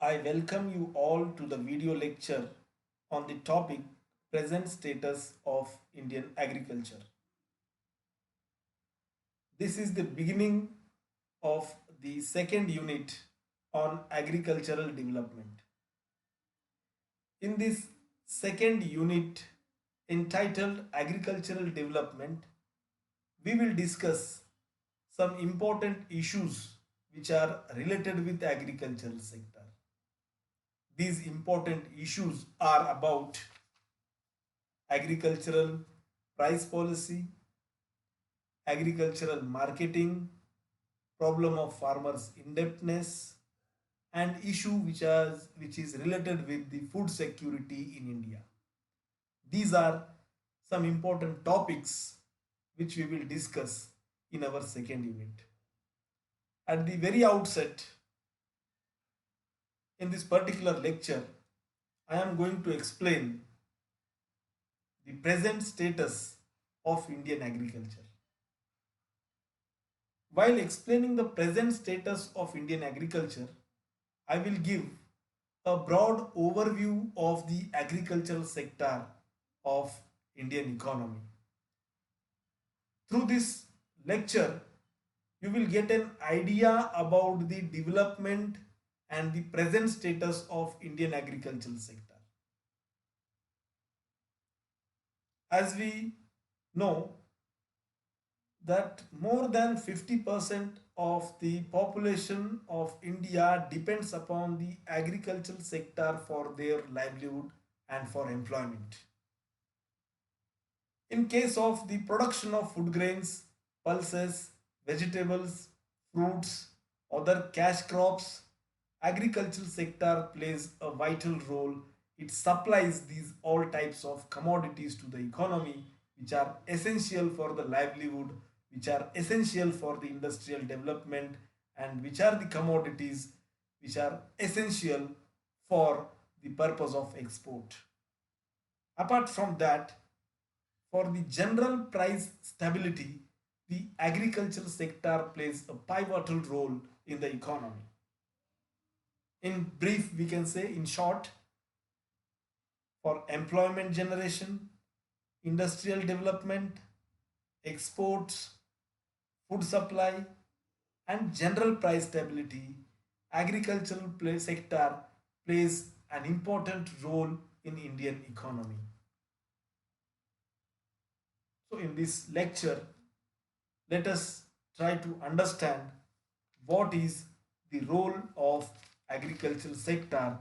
I welcome you all to the video lecture on the topic present status of Indian agriculture. This is the beginning of the second unit on agricultural development. In this second unit entitled Agricultural Development, we will discuss some important issues which are related with the agricultural sector. These important issues are about agricultural price policy, agricultural marketing, problem of farmers' indebtedness, and issue which is related with the food security in India. These are some important topics which we will discuss in our second unit. At the very outset, in this particular lecture, I am going to explain the present status of Indian agriculture. While explaining the present status of Indian agriculture, I will give a broad overview of the agricultural sector of Indian economy. Through this lecture, you will get an idea about the development and the present status of Indian agricultural sector. As we know that more than 50% of the population of India depends upon the agricultural sector for their livelihood and for employment. In case of the production of food grains, pulses, vegetables, fruits, other cash crops, agricultural sector plays a vital role. It supplies these all types of commodities to the economy which are essential for the livelihood, which are essential for the industrial development, and which are the commodities which are essential for the purpose of export. Apart from that, for the general price stability, the agricultural sector plays a pivotal role in the economy. In brief, we can say, in short, for employment generation, industrial development, exports, food supply, and general price stability, agricultural sector plays an important role in Indian economy. So in this lecture, let us try to understand what is the role of agricultural sector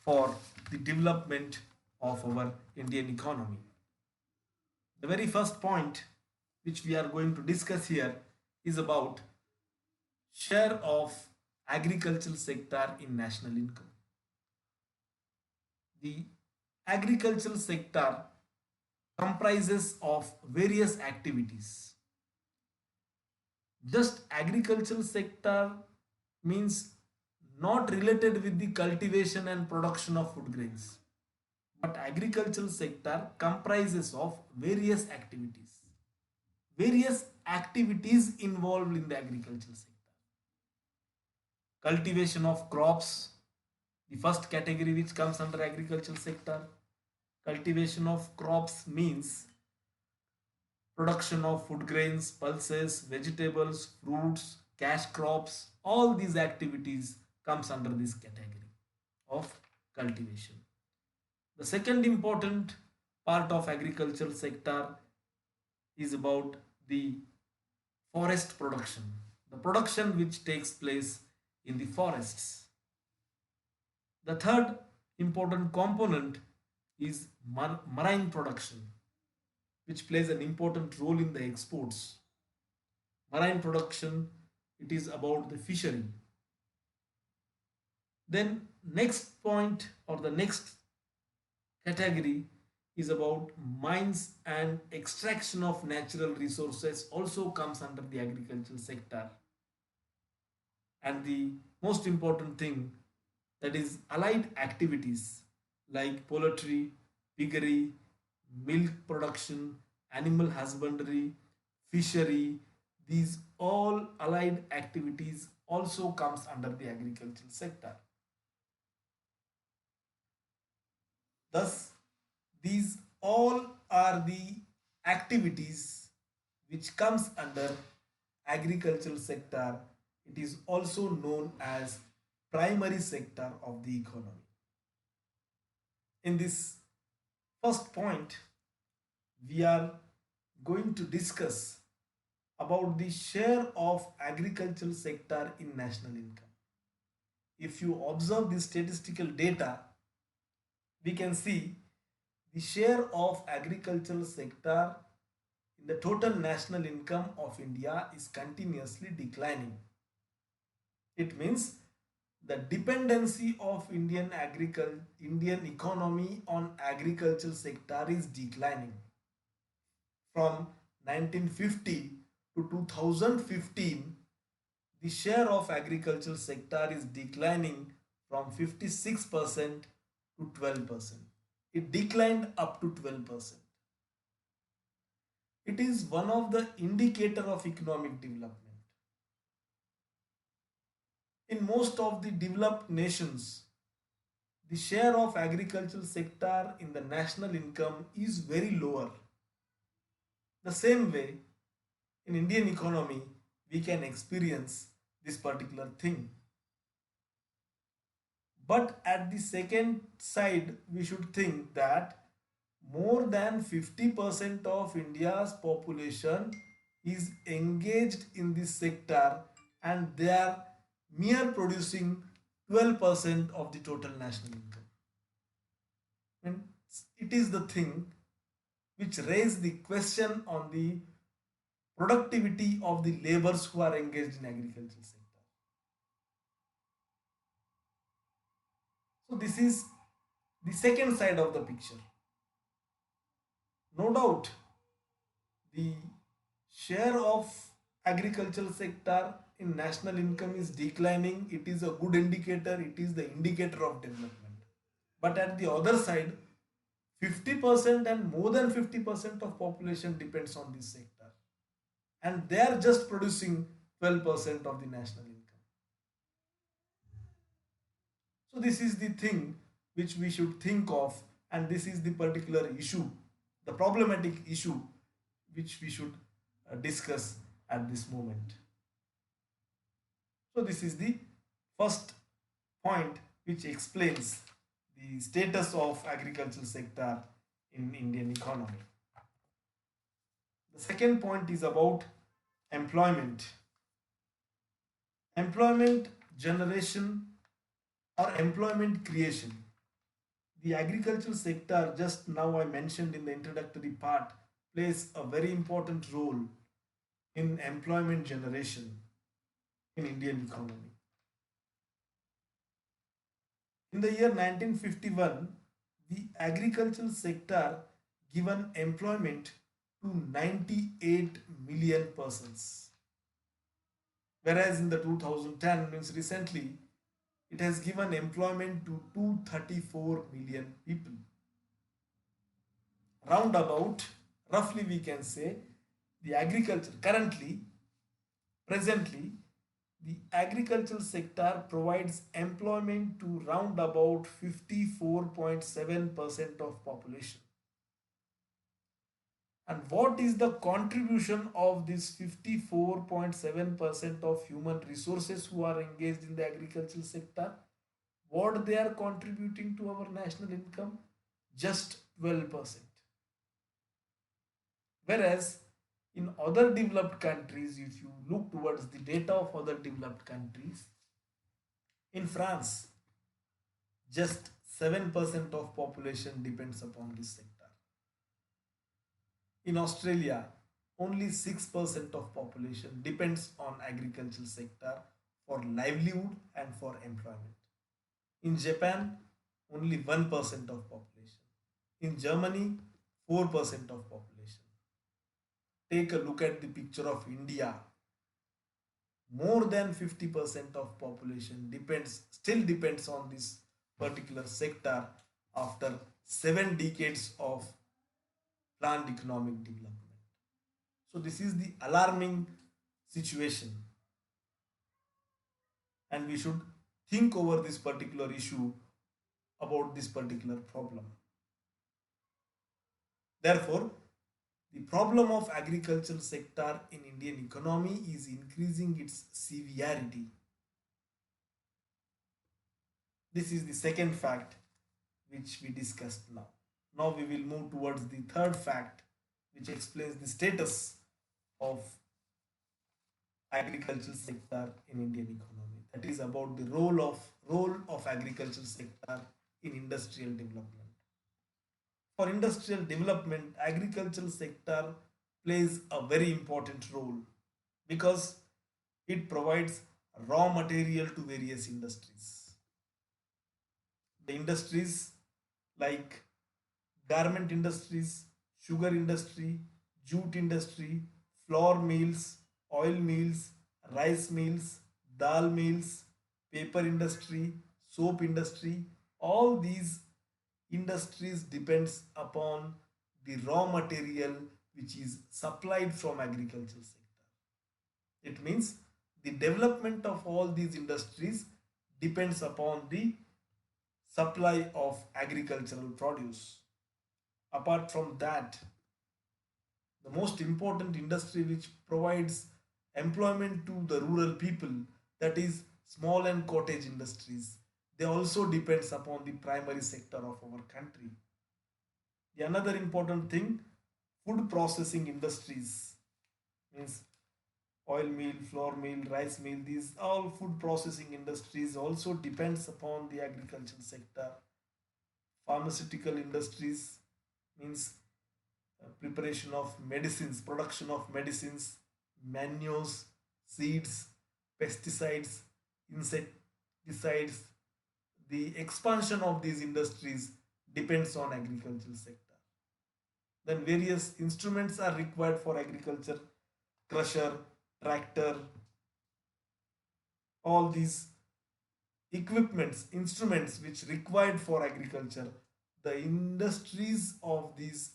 for the development of our Indian economy. The very first point which we are going to discuss here is about share of agricultural sector in national income. The agricultural sector comprises of various activities. Just agricultural sector means not related with the cultivation and production of food grains, but agricultural sector comprises of various activities involved in the agricultural sector. Cultivation of crops, the first category which comes under agricultural sector. Cultivation of crops means production of food grains, pulses, vegetables, fruits, cash crops. All these activities comes under this category of cultivation. The second important part of agricultural sector is about the forest production, the production which takes place in the forests. The third important component is marine production, which plays an important role in the exports. Marine production, it is about the fishery. Then next point or the next category is about mines and extraction of natural resources also comes under the agricultural sector. And the most important thing, that is allied activities like poultry, piggery, milk production, animal husbandry, fishery, these all allied activities also comes under the agricultural sector. Thus, these all are the activities which comes under agricultural sector. It is also known as primary sector of the economy. In this first point, we are going to discuss about the share of agricultural sector in national income. If you observe the statistical data, we can see the share of agricultural sector in the total national income of India is continuously declining. It means the dependency of Indian economy on agricultural sector is declining. From 1950 to 2015, the share of agricultural sector is declining from 56% to 12%. It declined up to 12%. It is one of the indicator of economic development. In most of the developed nations, the share of agricultural sector in the national income is very lower. The same way, in Indian economy, we can experience this particular thing. But at the second side, we should think that more than 50% of India's population is engaged in this sector and they are mere producing 12% of the total national income. And it is the thing which raise the question on the productivity of the laborers who are engaged in agricultural sector. So this is the second side of the picture. No doubt the share of agricultural sector in national income is declining. It is a good indicator. It is the indicator of development. But at the other side, 50% and more than 50% of population depends on this sector. And they are just producing 12% of the national income. So this is the thing which we should think of, and this is the particular issue, the problematic issue which we should discuss at this moment. So this is the first point which explains the status of agricultural sector in Indian economy. The second point is about employment. Employment generation or employment creation. The agricultural sector, just now I mentioned in the introductory part, plays a very important role in employment generation in Indian economy. In the year 1951, the agricultural sector given employment to 98 million persons. Whereas in the 2010, means recently, it has given employment to 234 million people. Roundabout, roughly we can say, the agriculture currently, presently, the agricultural sector provides employment to round about 54.7% of population. And what is the contribution of this 54.7% of human resources who are engaged in the agricultural sector? What they are contributing to our national income? Just 12%. Whereas in other developed countries, if you look towards the data of other developed countries, in France, just 7% of population depends upon this sector. In Australia, only 6% of population depends on agricultural sector for livelihood and for employment. In Japan, only 1% of population. In Germany, 4% of population. Take a look at the picture of India. More than 50% of population still depends on this particular sector after 7 decades of planned economic development. So this is the alarming situation, and we should think over this particular issue, about this particular problem. Therefore, the problem of agricultural sector in Indian economy is increasing its severity. This is the second fact which we discussed now. Now we will move towards the third fact which explains the status of agricultural sector in Indian economy. That is about the role of agricultural sector in industrial development. For industrial development, agricultural sector plays a very important role because it provides raw material to various industries. The industries like garment industries, sugar industry, jute industry, flour mills, oil mills, rice mills, dal mills, paper industry, soap industry, all these industries depends upon the raw material which is supplied from agricultural sector. It means the development of all these industries depends upon the supply of agricultural produce. Apart from that, the most important industry which provides employment to the rural people, that is small and cottage industries, they also depends upon the primary sector of our country. The another important thing, food processing industries, means oil mill, flour mill, rice mill, these all food processing industries also depends upon the agricultural sector. Pharmaceutical industries means preparation of medicines, production of medicines, manures, seeds, pesticides, insecticides. The expansion of these industries depends on agricultural sector. Then various instruments are required for agriculture, crusher, tractor, all these equipments, instruments which required for agriculture. The industries of these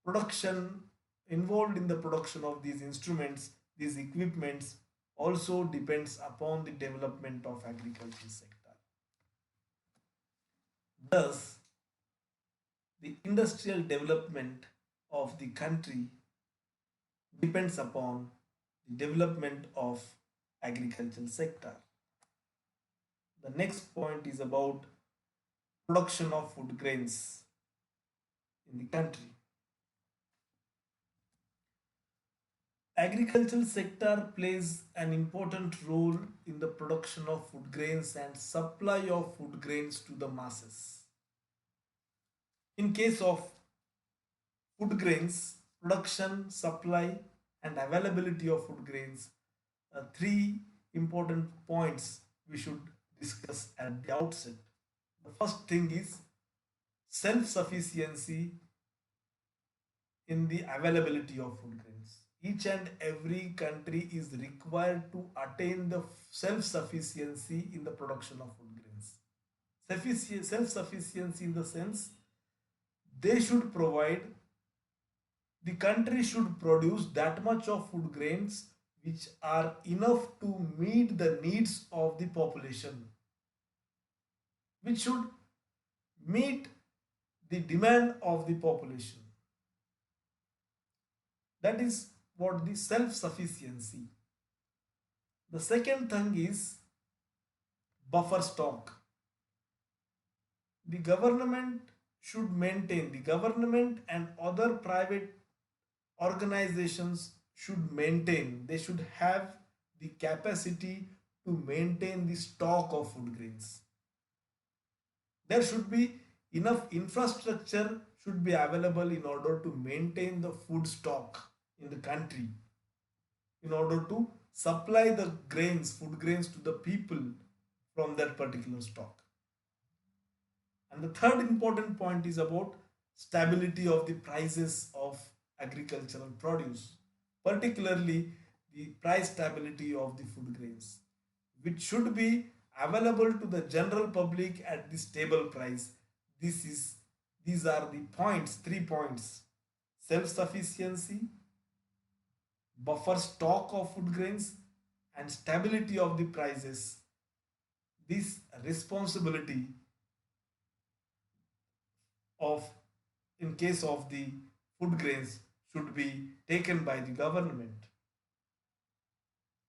production involved in the production of these instruments, these equipments also depends upon the development of agriculture sector. Thus, the industrial development of the country depends upon the development of agricultural sector. The next point is about production of food grains in the country. Agricultural sector plays an important role in the production of food grains and supply of food grains to the masses. In case of food grains, production, supply, and availability of food grains, three important points we should discuss at the outset. The first thing is self-sufficiency in the availability of food grains. Each and every country is required to attain the self-sufficiency in the production of food grains. Self-sufficiency in the sense they should provide, the country should produce that much of food grains which are enough to meet the needs of the population, which should meet the demand of the population. That is what the self-sufficiency. The second thing is buffer stock. The government should maintain, the government and other private organizations should maintain, they should have the capacity to maintain the stock of food grains. There should be enough infrastructure should be available in order to maintain the food stock in the country, in order to supply the grains, food grains to the people from that particular stock. And the third important point is about stability of the prices of agricultural produce, particularly the price stability of the food grains, which should be available to the general public at the stable price. These are the points, 3 points: self-sufficiency, buffer stock of food grains, and stability of the prices. This responsibility of, in case of the food grains should be taken by the government.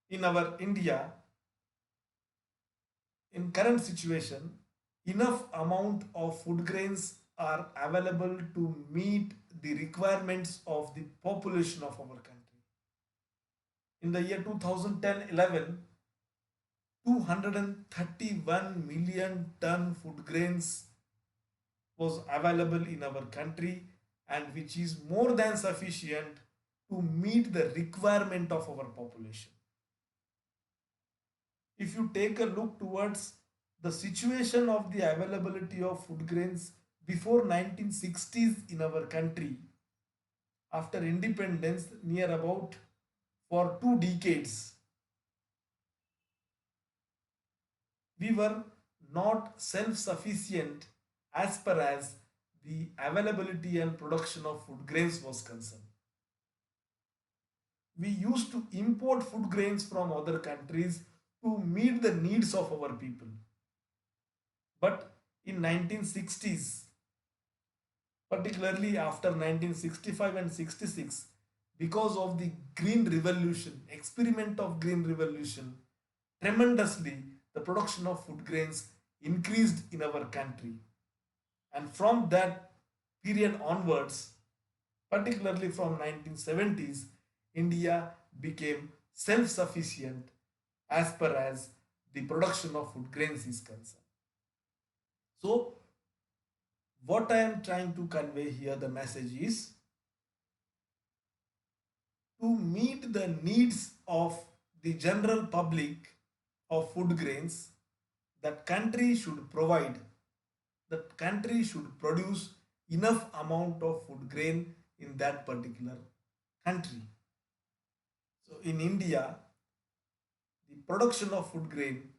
In our India, in current situation, enough amount of food grains are available to meet the requirements of the population of our country. In the year 2010-11, 231 million ton food grains was available in our country, and which is more than sufficient to meet the requirement of our population. If you take a look towards the situation of the availability of food grains before 1960s in our country, after independence, near about for 2 decades, we were not self-sufficient as per as the availability and production of food grains was concerned. We used to import food grains from other countries to meet the needs of our people. But in 1960s, particularly after 1965 and 66, because of the green revolution, experiment of green revolution, tremendously the production of food grains increased in our country. And from that period onwards, particularly from 1970s, India became self-sufficient as per as the production of food grains is concerned. So what I am trying to convey here, the message is to meet the needs of the general public of food grains, that country should provide, that country should produce enough amount of food grain in that particular country. So in India, the production of food grain,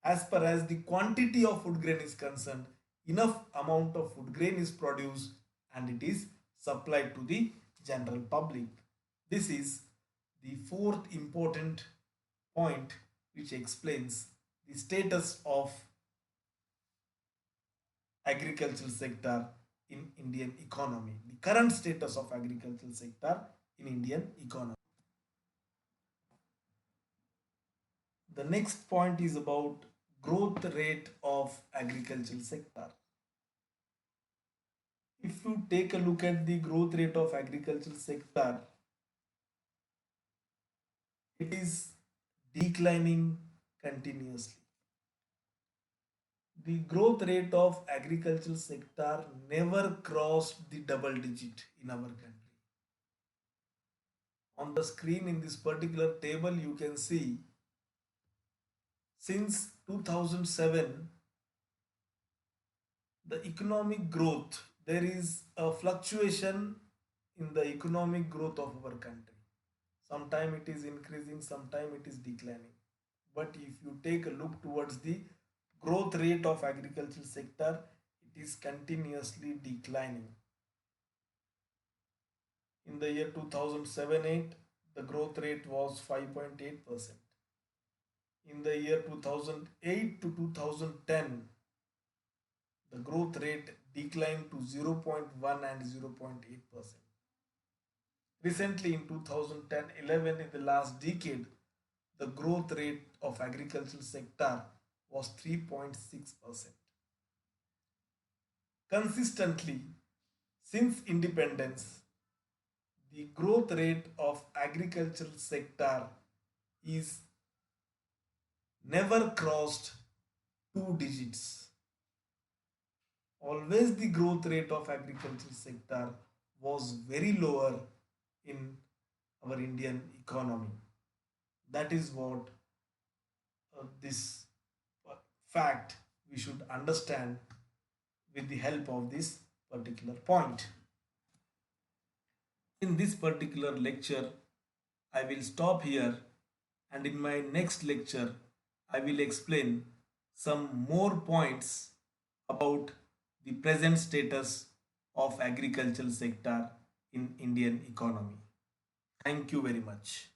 as per as the quantity of food grain is concerned, enough amount of food grain is produced and it is supplied to the general public. This is the fourth important point which explains the status of agricultural sector in Indian economy, the current status of agricultural sector in Indian economy. The next point is about growth rate of agricultural sector. If you take a look at the growth rate of agricultural sector, it is declining continuously. The growth rate of agricultural sector never crossed the double digit in our country. On the screen in this particular table, you can see since 2007, the economic growth, there is a fluctuation in the economic growth of our country. Sometime it is increasing, sometime it is declining. But if you take a look towards the growth rate of agricultural sector, it is continuously declining. In the year 2007-8, the growth rate was 5.8%. In the year 2008 to 2010, the growth rate declined to 0.1 and 0.8%. Recently in 2010-11, in the last decade, the growth rate of agricultural sector was 3.6%. Consistently, since independence, the growth rate of agricultural sector is never crossed 2 digits. Always the growth rate of agricultural sector was very lower in our Indian economy. That is what this fact we should understand with the help of this particular point. In this particular lecture, I will stop here, and in my next lecture, I will explain some more points about the present status of agricultural sector in Indian economy. Thank you very much.